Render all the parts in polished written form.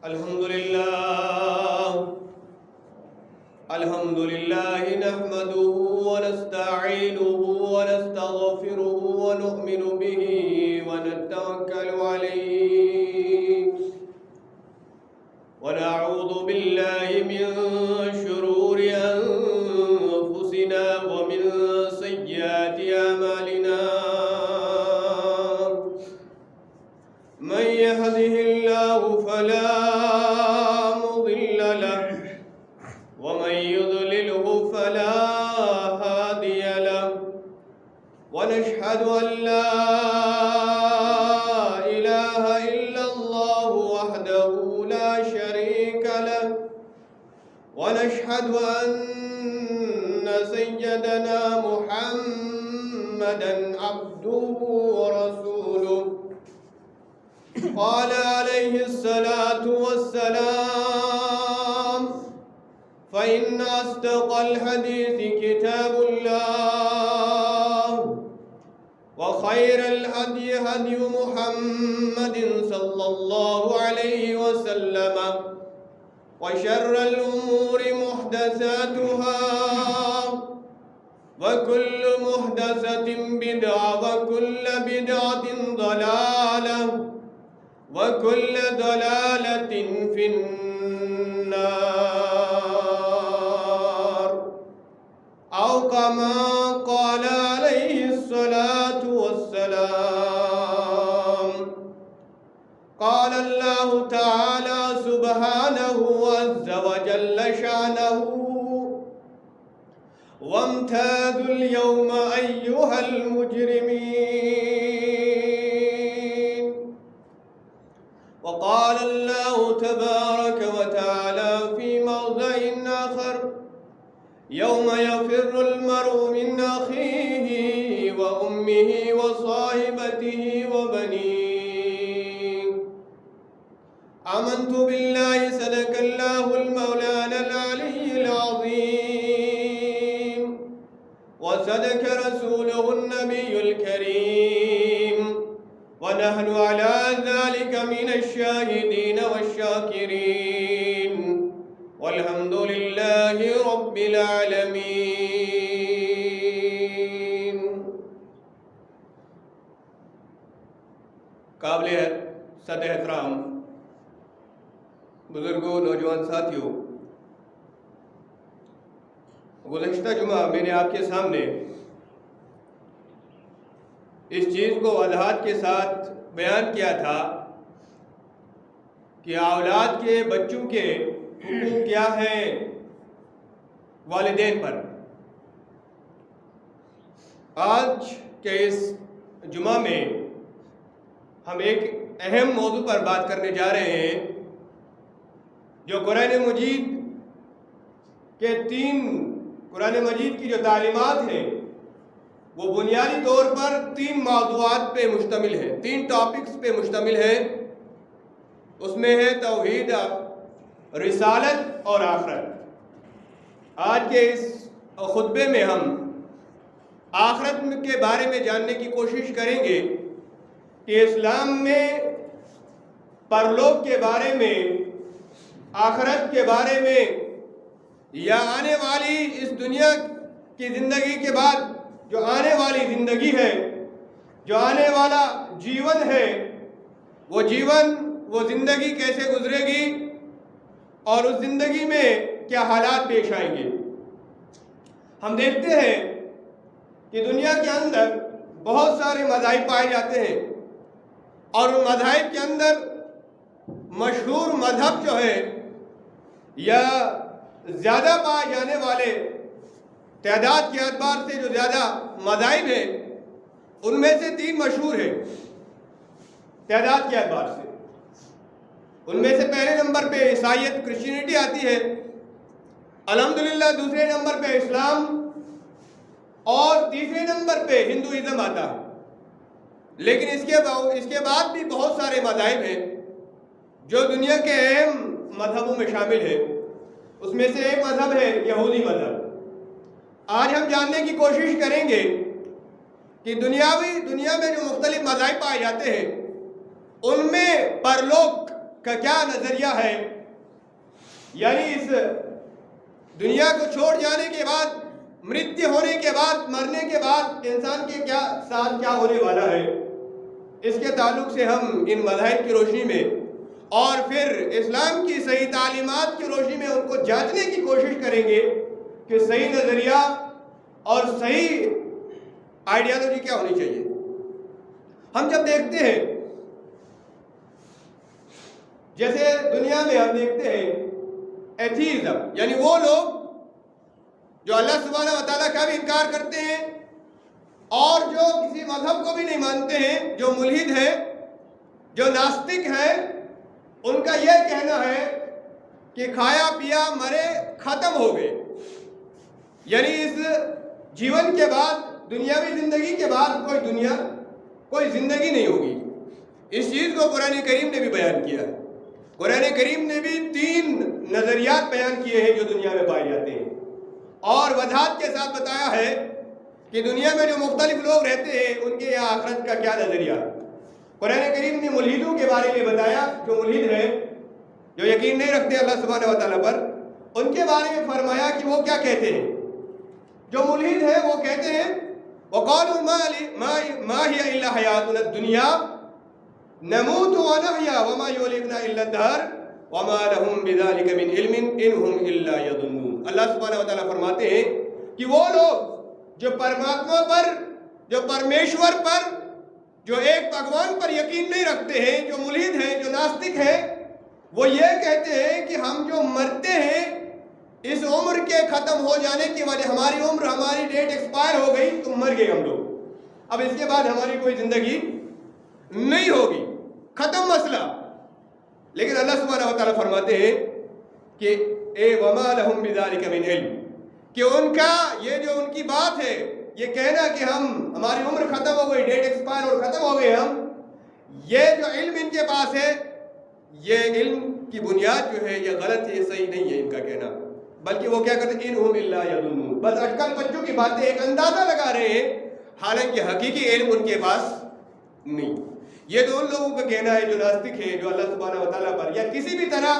الحمد لله نحمده ونستعينه ونستغفره ونؤمن به ونتوكل عليه ونعوذ بالله من شرور أنفسنا ومن سيئات أعمالنا من يهده الله فلا مضل له ومن يضلله فلا هادي له ونشهد أن لا إله إلا الله وحده لا شريك له ونشهد أن سيدنا محمدا عبده ورسوله قال عليه الصلاة والسلام فإن أصدق الحديث كتاب الله وخير الهدي هدي محمد صلى الله عليه وسلم وشر الأمور محدثاتها وكل محدثة بدعة وكل بدعة ضلالة وكل ضلالة في النار أو كما قال عليه الصلاة والسلام قال الله تعالى سبحانه عز وجل شأنه وامتازوا اليوم أيها المجرمين وقال الله تبارك وتعالى في موضع آخر يوم يفر المرء من أخيه وأمه وصاحبته وبنيه آمنت بالله صدق الله المولانا العلي العظيم وصدق رسوله النبي الكريم ونحن على ذلك من الشاهدين والشاكرين والحمد لله رب العالمين. قابل صدر احترام بزرگوں، نوجوان ساتھیوں، گزشتہ جمعہ میں نے آپ کے سامنے اس چیز کو وضاحت کے ساتھ بیان کیا تھا کہ اولاد کے بچوں کے حقوق کیا ہیں والدین پر. آج کے اس جمعہ میں ہم ایک اہم موضوع پر بات کرنے جا رہے ہیں جو قرآن مجید کی جو تعلیمات ہیں وہ بنیادی طور پر 3 موضوعات پہ مشتمل ہے، 3 ٹاپکس پہ مشتمل ہے. اس میں ہے توحید، رسالت اور آخرت. آج کے اس خطبے میں ہم آخرت کے بارے میں جاننے کی کوشش کریں گے کہ اسلام میں پرلوک کے بارے میں، آخرت کے بارے میں، یا آنے والی اس دنیا کی زندگی کے بعد جو آنے والی زندگی ہے، جو آنے والا جیون ہے، وہ زندگی کیسے گزرے گی اور اس زندگی میں کیا حالات پیش آئیں گے. ہم دیکھتے ہیں کہ دنیا کے اندر بہت سارے مذاہب پائے جاتے ہیں اور ان مذاہب کے اندر مشہور مذہب جو ہے یا زیادہ پائے جانے والے تعداد کے اعتبار سے جو زیادہ مذاہب ہیں ان میں سے 3 مشہور ہیں تعداد کے اعتبار سے. ان میں سے پہلے نمبر پہ عیسائیت، کرسچینٹی آتی ہے، الحمدللہ دوسرے نمبر پہ اسلام اور تیسرے نمبر پہ ہندوازم آتا ہے. لیکن اس کے بعد بھی بہت سارے مذاہب ہیں جو دنیا کے اہم مذہبوں میں شامل ہیں. اس میں سے ایک مذہب ہے یہودی مذہب. آج ہم جاننے کی کوشش کریں گے کہ دنیا میں جو مختلف مذاہب پائے جاتے ہیں ان میں پرلوک کا کیا نظریہ ہے، یعنی اس دنیا کو چھوڑ جانے کے بعد، مرتیو ہونے کے بعد، مرنے کے بعد انسان کے ساتھ کیا ہونے والا ہے، اس کے تعلق سے ہم ان مذاہب کی روشنی میں اور پھر اسلام کی صحیح تعلیمات کی روشنی میں ان کو جانچنے کی کوشش کریں گے کہ صحیح نظریہ اور صحیح آئیڈیالوجی کیا ہونی چاہیے۔ ہم جب دیکھتے ہیں، جیسے دنیا میں ہم دیکھتے ہیں ایتھیزم، یعنی وہ لوگ جو اللہ سبحانہ و تعالیٰ کا بھی انکار کرتے ہیں اور جو کسی مذہب کو بھی نہیں مانتے ہیں، جو ملحد ہیں، جو ناستک ہیں، ان کا یہ کہنا ہے کہ کھایا پیا مرے ختم ہو گئے، یعنی اس جیون کے بعد، دنیاوی زندگی کے بعد کوئی زندگی نہیں ہوگی۔ اس چیز کو قرآن کریم نے بھی بیان کیا ہے۔ قرآن کریم نے بھی 3 نظریات بیان کیے ہیں جو دنیا میں پائے جاتے ہیں، اور وضاحت کے ساتھ بتایا ہے کہ دنیا میں جو مختلف لوگ رہتے ہیں ان کے یہاں آخرت کا کیا نظریہ ہے۔ قرآن کریم نے ملحدوں کے بارے میں بتایا، جو ملحد ہیں، جو یقین نہیں رکھتے اللہ سبحانہ و تعالیٰ پر، ان کے بارے میں فرمایا کہ وہ کیا کہتے ہیں۔ جو ملحد ہیں وہ کہتے ہیں وَقَالُوا مَا هِيَ إِلَّا حَيَاتُنَا الدُّنْيَا نَمُوتُ وَنَحْيَا وَمَا يُهْلِكُنَا إِلَّا الدَّهْرُ وَمَا لَهُم بِذَلِكَ مِنْ عِلْمٍ إِنْ هُمْ إِلَّا يَظُنُّونَ۔ اللہ سبحانہ و تعالیٰ فرماتے ہیں کہ وہ لوگ جو پرماتما پر، جو پرمیشور پر، جو ایک بھگوان پر یقین نہیں رکھتے ہیں، جو ملحد ہیں، جو ناستک ہیں، وہ یہ کہتے ہیں کہ ہم جو مرتے ہیں اس عمر کے ختم ہو جانے کی وجہ، ہماری عمر، ہماری ڈیٹ ایکسپائر ہو گئی تو مر گئے ہم لوگ، اب اس کے بعد ہماری کوئی زندگی نہیں ہوگی، ختم مسئلہ۔ لیکن اللہ سبحانہ و تعالیٰ فرماتے ہیں کہ وَمَا لَهُم بِذَلِكَ مِنْ عِلْمٍ، کہ ان کا یہ جو ان کی بات ہے، یہ کہنا کہ ہماری عمر ختم ہو گئی، ڈیٹ ایکسپائر اور ختم ہو گئے ہم، یہ جو علم ان کے پاس ہے، یہ علم کی بنیاد جو ہے یہ غلط ہے، یہ صحیح نہیں ہے ان کا کہنا، بلکہ وہ کیا کرتے ہیں اِنْ هُمْ إِلَّا يَظُنُّونَ، بس اٹکل بچوں کی باتیں، ایک اندازہ لگا رہے ہیں، حالانکہ حقیقی علم ان کے پاس نہیں۔ یہ تو ان لوگوں کا کہنا ہے جو ناستک ہے، جو اللہ سبحانہ و تعالیٰ پر یا کسی بھی طرح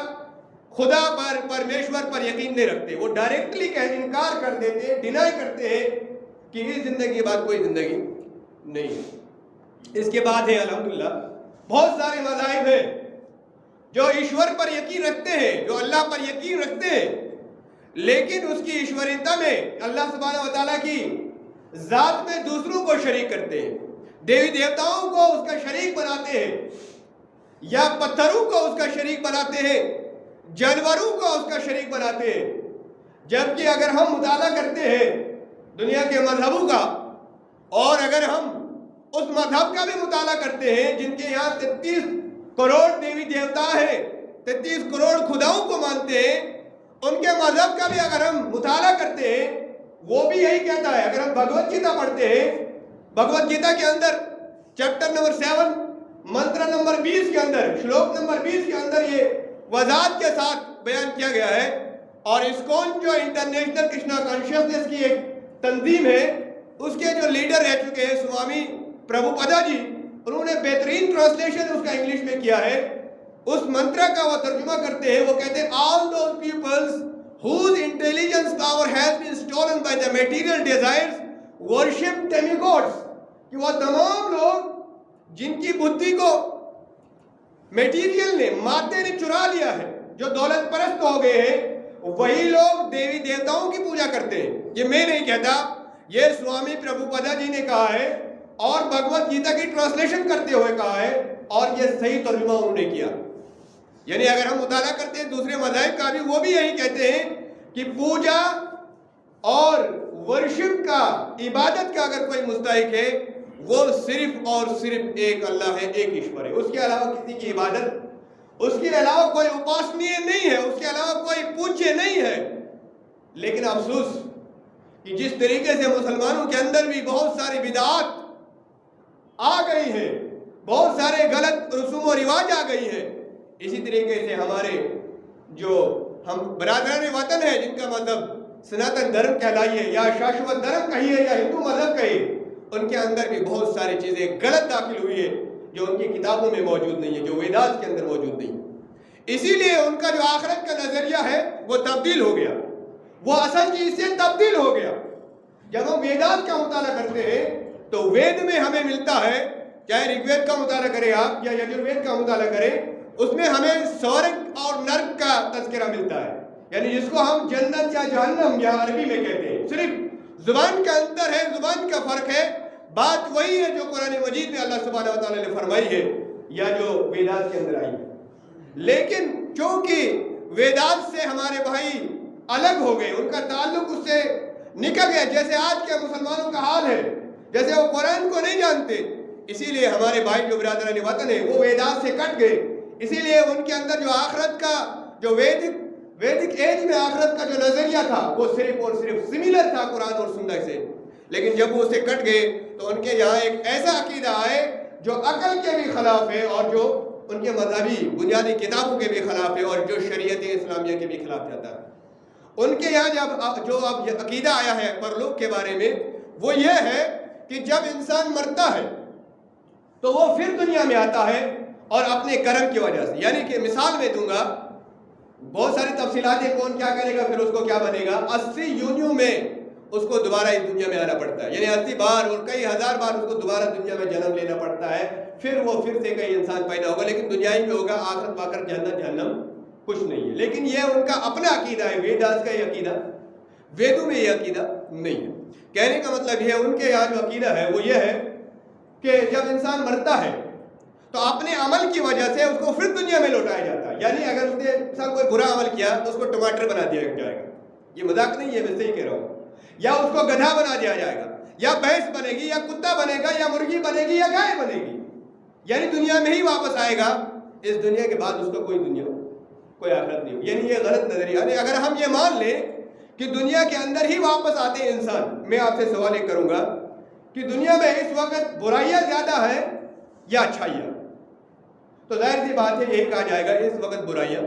خدا پر، پرمیشور پر یقین نہیں رکھتے، وہ ڈائریکٹلی انکار کر دیتے ہیں، ڈینائی کرتے ہیں کہ اس زندگی کے بعد کوئی زندگی نہیں۔ اس کے بعد ہے الحمدللہ بہت سارے مذاہب ہیں جو ایشور پر یقین رکھتے ہیں، جو اللہ پر یقین رکھتے ہیں، لیکن اس کی ایشوریتا میں، اللہ سبحانہ و تعالیٰ کی ذات میں دوسروں کو شریک کرتے ہیں، دیوی دیوتاؤں کو اس کا شریک بناتے ہیں، یا پتھروں کو اس کا شریک بناتے ہیں، جانوروں کو اس کا شریک بناتے ہیں۔ جبکہ اگر ہم مطالعہ کرتے ہیں دنیا کے مذہبوں کا، اور اگر ہم اس مذہب کا بھی مطالعہ کرتے ہیں جن کے یہاں 33 کروڑ دیوی دیوتا ہیں، 33 کروڑ خداؤں کو مانتے ہیں، ان کے مذہب کا بھی اگر ہم مطالعہ کرتے ہیں، وہ بھی یہی کہتا ہے۔ اگر ہم بھگوت گیتا پڑھتے ہیں، بھگوت گیتا کے اندر چیپٹر نمبر 7 منتر نمبر 20 کے اندر، شلوک نمبر 20 کے اندر یہ وضاحت کے ساتھ بیان کیا گیا ہے، اور اسکون جو انٹرنیشنل کرشنا کانشیسنس کی ایک تنظیم ہے، اس کے جو لیڈر رہ چکے ہیں سوامی پربھو پدا جی، انہوں نے بہترین ٹرانسلیشن اس کا انگلش میں کیا ہے۔ اس منترا کا وہ ترجمہ کرتے ہیں، وہ کہتے ہیں all those peoples whose intelligence power has been stolen by the material desires worship demigods، کہ وہ تمام لوگ جن کی بدھی کو میٹیریل نے، مادے نے چرا لیا ہے، جو دولت پرست ہو گئے ہیں، وہی لوگ دیوی دیوتاؤں کی پوجا کرتے ہیں۔ یہ میں نہیں کہتا، یہ سوامی پربھو پدا جی نے کہا ہے، اور بھگوت گیتا کی ٹرانسلیشن کرتے ہوئے کہا ہے، اور یہ صحیح ترجمہ انہوں نے کیا۔ یعنی اگر ہم مطالعہ کرتے ہیں دوسرے مذاہب کا بھی، وہ بھی یہی کہتے ہیں کہ پوجا اور ورشپ کا، عبادت کا اگر کوئی مستحق ہے، وہ صرف اور صرف ایک اللہ ہے، ایک ایشور ہے، اس کے علاوہ کسی کی عبادت، اس کے علاوہ کوئی اپاسنیہ نہیں ہے، اس کے علاوہ کوئی پوجیہ نہیں ہے۔ لیکن افسوس کہ جس طریقے سے مسلمانوں کے اندر بھی بہت ساری بدعات آ گئی ہیں، بہت سارے غلط رسوم و رواج آ گئی ہیں، اسی طریقے سے ہمارے جو ہم برادران وطن ہیں جن کا مذہب سناتن دھرم کہلائیے یا شاشوت دھرم کہیے یا ہندو مذہب کہیے، ان کے اندر بھی بہت ساری چیزیں غلط داخل ہوئی ہے جو ان کی کتابوں میں موجود نہیں ہے، جو ویداس کے اندر موجود نہیں ہے۔ اسی لیے ان کا جو آخرت کا نظریہ ہے وہ تبدیل ہو گیا، وہ اصل چیز سے تبدیل ہو گیا۔ جب ہم ویدات کا مطالعہ کرتے ہیں تو وید میں ہمیں ملتا ہے، چاہے رگ وید کا مطالعہ کریں آپ یا یجروید کا مطالعہ کریں، اس میں ہمیں سورگ اور نرک کا تذکرہ ملتا ہے، یعنی جس کو ہم جنت یا جہنم یا عربی میں کہتے ہیں۔ صرف زبان کا انتر ہے، زبان کا فرق ہے، بات وہی ہے جو قرآن مجید میں اللہ سبحانہ و تعالیٰ نے فرمائی ہے یا جو ویدات کے اندر آئی ہے۔ لیکن چونکہ ویدات سے ہمارے بھائی الگ ہو گئے، ان کا تعلق اس سے نکل گیا، جیسے آج کے مسلمانوں کا حال ہے، جیسے وہ قرآن کو نہیں جانتے، اسی لیے ہمارے بھائی جو برادران وطن ہیں وہ ویدات سے کٹ گئے۔ اسی لیے ان کے اندر جو آخرت کا جو ویدک ایج میں آخرت کا جو نظریہ تھا وہ صرف اور صرف سملر تھا قرآن اور سنت سے، لیکن جب وہ اس سے کٹ گئے تو ان کے یہاں ایک ایسا عقیدہ آئے جو عقل کے بھی خلاف ہے اور جو ان کے مذہبی بنیادی کتابوں کے بھی خلاف ہے اور جو شریعت اسلامیہ کے بھی خلاف جاتا ہے۔ ان کے یہاں جو اب عقیدہ آیا ہے پرلوک کے بارے میں وہ یہ ہے کہ جب انسان مرتا ہے تو وہ پھر دنیا میں آتا ہے اور اپنے کرم کی وجہ سے، یعنی کہ مثال میں دوں گا، بہت ساری تفصیلات ہیں، کون کیا کرے گا پھر اس کو کیا بنے گا۔ 80 یونیوں میں اس کو دوبارہ اس دنیا میں آنا پڑتا ہے، یعنی 80 بار اور کئی ہزار بار اس کو دوبارہ دنیا میں جنم لینا پڑتا ہے، پھر وہ پھر سے کئی انسان پیدا ہوگا، لیکن دنیا ہی میں ہوگا، آخرت واخرت جنت جہنم کچھ نہیں ہے۔ لیکن یہ ان کا اپنا عقیدہ ہے، ویداس کا یہ عقیدہ، ویدوں میں یہ عقیدہ نہیں ہے۔ کہنے کا مطلب یہ ہے ان کے یہاں جو عقیدہ ہے وہ یہ ہے کہ جب انسان مرتا ہے تو اپنے عمل کی وجہ سے اس کو پھر دنیا میں لوٹایا جاتا ہے، یعنی اگر اس نے کوئی برا عمل کیا تو اس کو ٹماٹر بنا دیا جائے گا، یہ مذاق نہیں ہے، میں صحیح کہہ رہا ہوں، یا اس کو گدھا بنا دیا جائے گا، یا بھینس بنے گی، یا کتا بنے گا، یا مرغی بنے گی، یا گائے بنے گی، یعنی دنیا میں ہی واپس آئے گا، اس دنیا کے بعد اس کو کوئی دنیا کوئی آخرت نہیں ہو۔ یعنی یہ غلط نظریہ ہے۔ اگر ہم یہ مان لیں کہ دنیا کے اندر ہی واپس آتے ہیں انسان، میں آپ سے سوال ایک کروں گا کہ دنیا میں اس وقت برائیاں زیادہ ہے یا اچھائیاں؟ تو ظاہر سی بات ہے یہی کہا جائے گا اس وقت برائیاں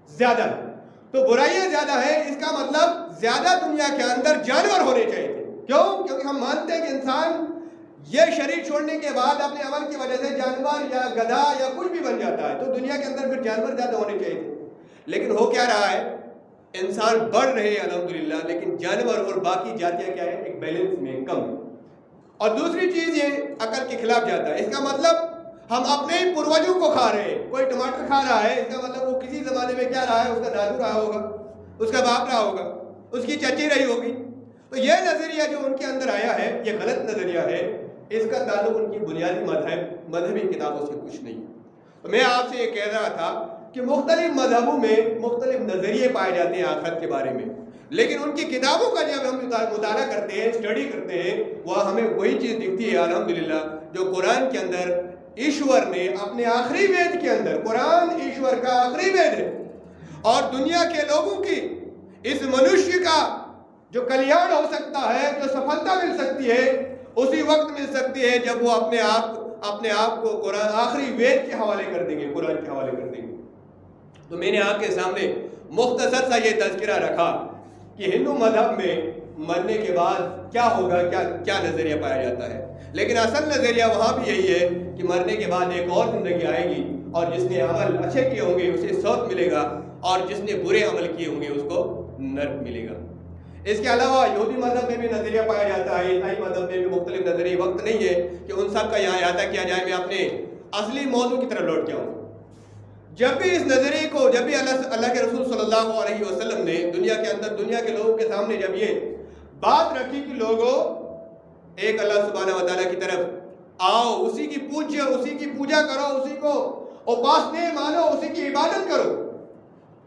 زیادہ ہیں۔ تو برائیاں زیادہ ہیں، اس کا مطلب زیادہ دنیا کے اندر جانور ہونے چاہیے تھے۔ کیوں؟ کیونکہ ہم مانتے ہیں کہ انسان یہ شریر چھوڑنے کے بعد اپنے عمل کی وجہ سے جانور یا گدھا یا کچھ بھی بن جاتا ہے، تو دنیا کے اندر پھر جانور زیادہ ہونے چاہیے تھے، لیکن ہو کیا رہا ہے، انسان بڑھ رہے ہیں الحمدللہ، لیکن جانور اور باقی جاتیاں کیا ہے، ایک بیلنس میں کم ہے۔ اور دوسری چیز یہ عقل کے خلاف جاتا ہے، اس کا مطلب ہم اپنے ہی پروجوں کو کھا رہے ہیں۔ کوئی ٹماٹر کھا رہا ہے، اس کا مطلب وہ کسی زمانے میں کیا رہا ہے، اس کا دادو رہا ہوگا، اس کا باپ رہا ہوگا، اس کی چچی رہی ہوگی۔ تو یہ نظریہ جو ان کے اندر آیا ہے یہ غلط نظریہ ہے، اس کا تعلق ان کی بنیادی مذہبی کتابوں سے کچھ نہیں۔ تو میں آپ سے یہ کہہ رہا تھا کہ مختلف مذہبوں میں مختلف نظریے پائے جاتے ہیں آخرت کے بارے میں، لیکن ان کی کتابوں کا جب ہم مطالعہ کرتے ہیں، اسٹڈی کرتے ہیں، وہ ہمیں وہی چیز دکھتی ہے الحمدللہ جو قرآن کے اندر ایشور نے اپنے آخری وید کے اندر، قرآن ایشور کا آخری وید ہے، اور دنیا کے لوگوں کی اس منشیہ کا جو کلیان ہو سکتا ہے، جو سفلتا مل سکتی ہے، اسی وقت مل سکتی ہے جب وہ اپنے آپ کو قرآن آخری وید کے حوالے کر دیں گے، قرآن کے حوالے کر دیں گے۔ تو میں نے آپ کے سامنے مختصر سا یہ تذکرہ رکھا کہ ہندو مذہب میں مرنے کے بعد کیا ہوگا، کیا نظریہ پایا جاتا ہے، لیکن اصل نظریہ وہاں بھی یہی ہے کہ مرنے کے بعد ایک اور زندگی آئے گی، اور جس نے عمل اچھے کیے ہوں گے اسے سوت ملے گا، اور جس نے برے عمل کیے ہوں گے اس کو نرک ملے گا۔ اس کے علاوہ یہودی مذہب میں بھی نظریہ پایا جاتا ہے، عیسائی مذہب میں بھی مختلف نظریے، وقت نہیں ہے کہ ان سب کا یہاں احاطہ کیا جائے، میں اپنے اصلی موضوع کی طرف لوٹ جاؤں۔ جب بھی اس نظریے کو، جب بھی اللہ کے رسول صلی اللہ علیہ وسلم نے دنیا کے اندر دنیا کے لوگوں کے سامنے جب یہ بات رکھی کہ لوگوں ایک اللہ سبحانہ و تعالیٰ کی طرف آؤ، اسی کی پوجو، اسی کی پوجا کرو، اسی کو اپاسنے مانو، اسی کی عبادت کرو،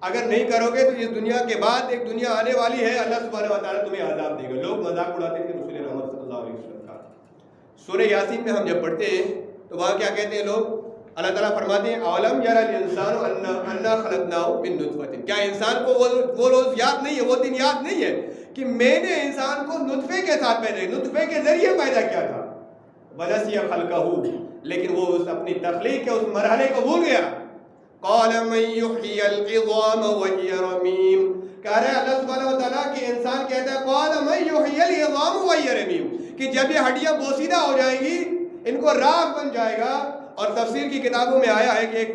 اگر نہیں کرو گے تو اس دنیا کے بعد ایک دنیا آنے والی ہے، اللہ سبحانہ و تعالیٰ تمہیں عذاب دے گا۔ لوگ مذاق اڑاتے تھے رسول رحمت صلی اللہ علیہ وسلم کا۔ سورہ یاسین میں ہم جب پڑھتے ہیں تو وہاں کیا کہتے ہیں لوگ، اللہ تعالیٰ فرماتے ہیں اولم یری الانسان انا خلقناہ من نطفۃ، کیا انسان کو وہ روز یاد نہیں ہے، وہ دن یاد نہیں ہے کہ میں نے انسان کو نطفے کے ساتھ پیدا، نطفے کے ذریعے پیدا کیا تھا، ونسی خلقہ، لیکن وہ اس اپنی تخلیق کے اس مرحلے کو بھول گیا۔ قال من یحیی العظام وہی رمیم، کہہ رہے اللہ سبحانہ و تعالیٰ کہ انسان کہتا ہے قال من یحیی العظام وہی رمیم، کہ جب یہ ہڈیاں بوسیدہ ہو جائیں گی، ان کو راکھ بن جائے گا۔ اور تفسیر کی کتابوں میں آیا ہے کہ ایک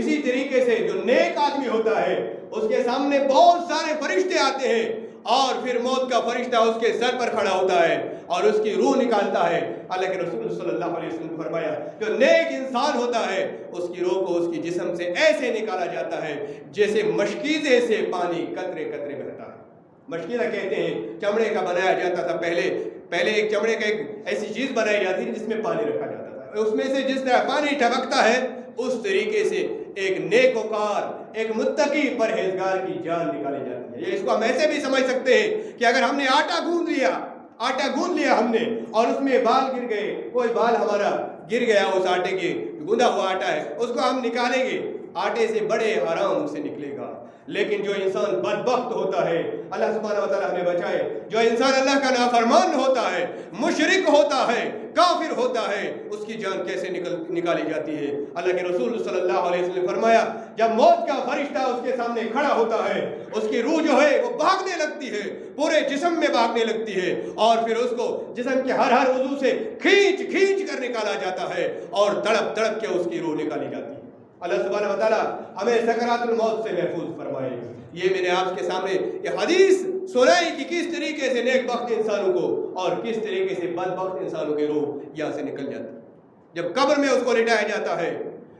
اسی طریقے سے جو نیک آدمی ہوتا ہے اس کے سامنے بہت سارے فرشتے آتے ہیں اور پھر موت کا فرشتہ اس کے سر پر کھڑا ہوتا ہے اور اس کی روح نکالتا ہے. اللہ کے رسول صلی اللہ علیہ وسلم نے فرمایا جو نیک انسان ہوتا ہے اس کی روح کو اس کی جسم سے ایسے نکالا جاتا ہے جیسے مشکیزے سے پانی قطرے قطرے بہتا ہے. مشکیزہ کہتے ہیں چمڑے کا بنایا جاتا تھا. پہلے ایک چمڑے کا ایک ایسی چیز بنائی جاتی تھی جس میں پانی رکھا جاتا تھا. اس میں سے جس طرح پانی ٹپکتا ہے اس طریقے سے ایک نیکوکار ایک متقی پرہیزگار کی جان نکالی جاتی ہے. اس کو ہم ایسے بھی سمجھ سکتے ہیں کہ اگر ہم نے آٹا گوندھ لیا ہم نے اور اس میں بال گر گئے, کوئی بال ہمارا گر گیا اس آٹے کے گوندھا ہوا آٹا ہے, اس کو ہم نکالیں گے آٹے سے بڑے آرام سے نکلے گا. لیکن جو انسان بدبخت ہوتا ہے, اللہ سبحانہ و تعالیٰ ہمیں بچائے, جو انسان اللہ کا نافرمان ہوتا ہے, مشرک ہوتا ہے, کافر ہوتا ہے, اس کی جان کیسے نکالی جاتی ہے. اللہ کے رسول صلی اللہ علیہ وسلم نے فرمایا جب موت کا فرشتہ اس کے سامنے کھڑا ہوتا ہے اس کی روح جو ہے وہ بھاگنے لگتی ہے, پورے جسم میں بھاگنے لگتی ہے اور پھر اس کو جسم کے ہر عضو سے کھینچ کر نکالا جاتا ہے اور تڑپ تڑپ کے اس کی روح نکالی جاتی ہے. اللہ سبحانہ و تعالیٰ ہمیں سکرات الموت سے محفوظ فرمائے. یہ میں نے آپ کے سامنے یہ حدیث سنائی کہ کس طریقے سے نیک بخت انسانوں کو اور کس طریقے سے بدبخت انسانوں کے روح یہاں سے نکل جاتی ہے. جب قبر میں اس کو لٹایا جاتا ہے,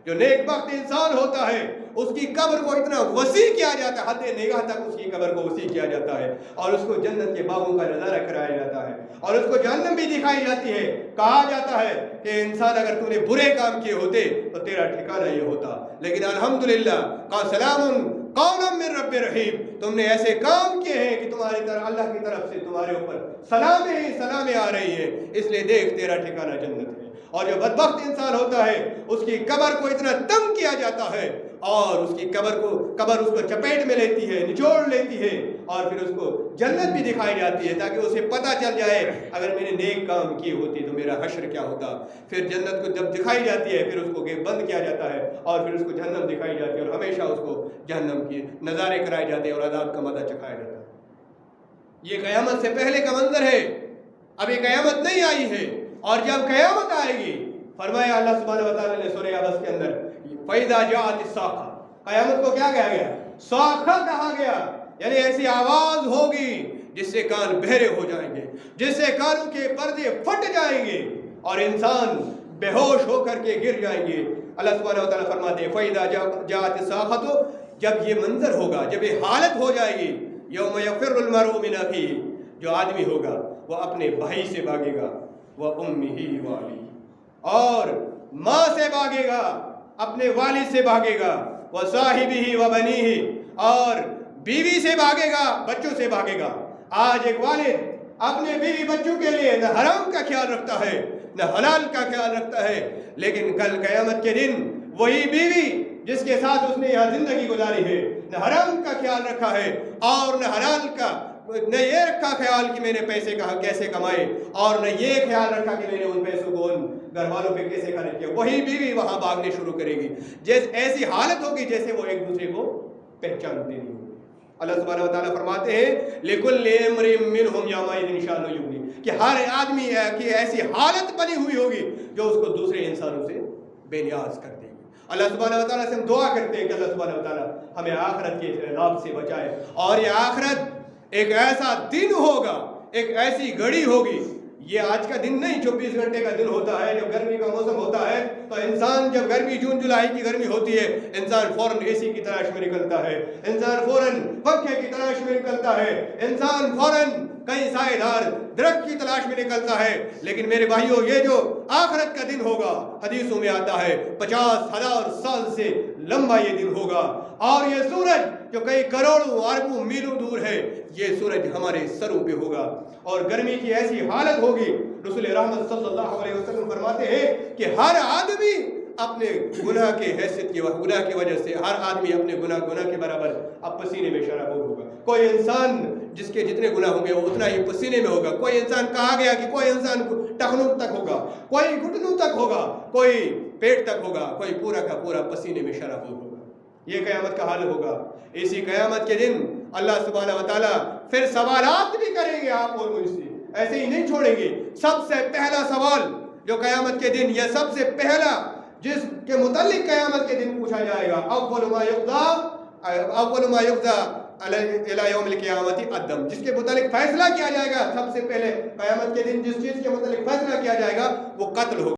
جو نیک بخت انسان ہوتا ہے اس کی قبر کو اتنا وسیع کیا جاتا ہے, حد نگاہ تک اس کی قبر کو وسیع کیا جاتا ہے اور اس کو جنت کے باغوں کا نظارہ کرایا جاتا ہے اور اس کو جہنم بھی دکھائی جاتی ہے. کہا جاتا ہے کہ انسان اگر تو نے برے کام کیے ہوتے تو تیرا ٹھکانہ یہ ہوتا, لیکن الحمدللہ قال سلام قولا من رب رحیم, تم نے ایسے کام کیے ہیں کہ تمہاری طرف اللہ کی طرف سے تمہارے اوپر سلامیں آ رہی ہیں, اس لیے دیکھ تیرا ٹھکانہ جنت ہے. اور جو بدبخت انسان ہوتا ہے اس کی قبر کو اتنا تنگ کیا جاتا ہے اور اس کی قبر اس کو چپیٹ میں لیتی ہے, نچوڑ لیتی ہے اور پھر اس کو جنت بھی دکھائی جاتی ہے تاکہ اسے پتہ چل جائے اگر میں نے نیک کام کیے ہوتے تو میرا حشر کیا ہوتا. پھر جنت کو جب دکھائی جاتی ہے پھر اس کو بند کیا جاتا ہے اور پھر اس کو جہنم دکھائی جاتی ہے اور ہمیشہ اس کو جہنم کی نظارے کرائے جاتے ہیں اور عذاب کا مزہ چکھایا جاتا ہے. یہ قیامت سے پہلے کا منظر ہے, ابھی قیامت نہیں آئی ہے اور جب قیامت آئے گی فرمایا اللہ سبحانہ و تعالیٰ نے سورہ عبس کے اندر فَإِذَا جَاءَتِ الصَّاخَّةُ, قیامت کو کیا کہا گیا؟ صاخہ کہا گیا, یعنی ایسی آواز ہوگی جس سے کان بہرے ہو جائیں گے, جس سے کانوں کے پردے پھٹ جائیں گے اور انسان بے ہوش ہو کر کے گر جائیں گے. اللہ سبحانہ و تعالیٰ فرماتے ہیں فَإِذَا جَاءَتِ الصَّاخَّةُ, جب یہ منظر ہوگا, جب یہ حالت ہو جائے گی, یوم یفر المرء من اخیہ, جو آدمی ہوگا وہ اپنے بھائی سے بھاگے گا, وَأُمِّهِ وَأَبِيهِ, اور ماں سے بھاگے گا, اپنے والد سے بھاگے گا, وَصَاحِبِهِ وَبَنِيهِ, اور بیوی سے بھاگے گا, بچوں سے بھاگے گا. آج ایک والد اپنے بیوی بچوں کے لیے نہ حرام کا خیال رکھتا ہے نہ حلال کا خیال رکھتا ہے, لیکن کل قیامت کے دن وہی بیوی جس کے ساتھ اس نے یہاں زندگی گزاری ہے نہ حرام کا خیال رکھا ہے اور نہ حلال کا, نہ یہ رکھا خیال کہ میں نے پیسے کیسے کمائے اور نہ یہ خیال رکھا کہ میں نے ان پیسوں کو ان گھر والوں پہ کیسے خرچ کیا, وہی بیوی وہاں بھاگنے شروع کرے گی. ایسی حالت ہوگی جیسے وہ ایک دوسرے کو پہچانتے نہیں ہوگی. اللہ سبحانہ و تعالیٰ فرماتے ہیں لِكُلِّ اِمْرٍ مِّنْهُمْ يَوْمَئِذٍ شَأْنٌ يُغْنِيهِ, کہ ہر آدمی کی ایسی حالت بنی ہوئی ہوگی جو اس کو دوسرے انسانوں سے بے نیاز کر دے گی. اللہ سبحانہ و تعالیٰ سے ہم دعا کرتے ہیں کہ اللہ سبحانہ و تعالیٰ ہمیں آخرت کے عذاب سے بچائے. اور یہ آخرت ایک ایسا دن ہوگا, ایک ایسی گھڑی ہوگی, یہ آج کا دن نہیں 24 گھنٹے کا دن ہوتا ہے. جب گرمی کا موسم ہوتا ہے تو انسان, جب گرمی جون جولائی کی گرمی ہوتی ہے, انسان فوراً اے سی کی تلاش میں نکلتا ہے, انسان فوراً پنکھے کی تلاش میں نکلتا ہے, انسان فوراً کئی سائے دار درخت کی تلاش میں نکلتا ہے. لیکن میرے بھائیوں, یہ جو آخرت کا دن ہوگا حدیثوں میں آتا ہے 50,000 سال سے لمبا یہ دن ہوگا, اور یہ سورج جو کئی کروڑوں اربوں میلوں دور ہے, یہ سورج ہمارے سروں پہ ہوگا اور گرمی کی ایسی حالت ہوگی. رسول رحمت صلی اللہ علیہ وسلم فرماتے ہیں کہ ہر آدمی اپنے گناہ کے حیثیت کی گناہ کی وجہ سے ہر آدمی اپنے گناہ کے برابر اب پسینے میں شرابور ہوگا. کوئی انسان جس کے جتنے گناہ ہوں گے وہ اتنا ہی پسینے میں ہوگا. کوئی انسان کہا گیا کہ کوئی انسان ٹخنوں تک ہوگا, کوئی گھٹنوں تک ہوگا, کوئی پیٹ تک ہوگا, کوئی پورا کا پورا پسینے میں شرابور ہوگا. یہ قیامت کا حال ہوگا. اسی قیامت کے دن اللہ سبحانہ و تعالیٰ پھر سوالات بھی کریں گے آپ اور مجھ سے, ایسے ہی نہیں چھوڑیں گے. سب سے پہلا سوال جو قیامت کے دن, یہ سب سے پہلا جس کے متعلق قیامت کے دن پوچھا جائے گا. اول ما یقضا الی یوم القیامت الدم، جس کے متعلق فیصلہ کیا جائے گا سب سے پہلے قیامت کے دن جس چیز کے متعلق فیصلہ کیا جائے گا وہ قتل ہوگا.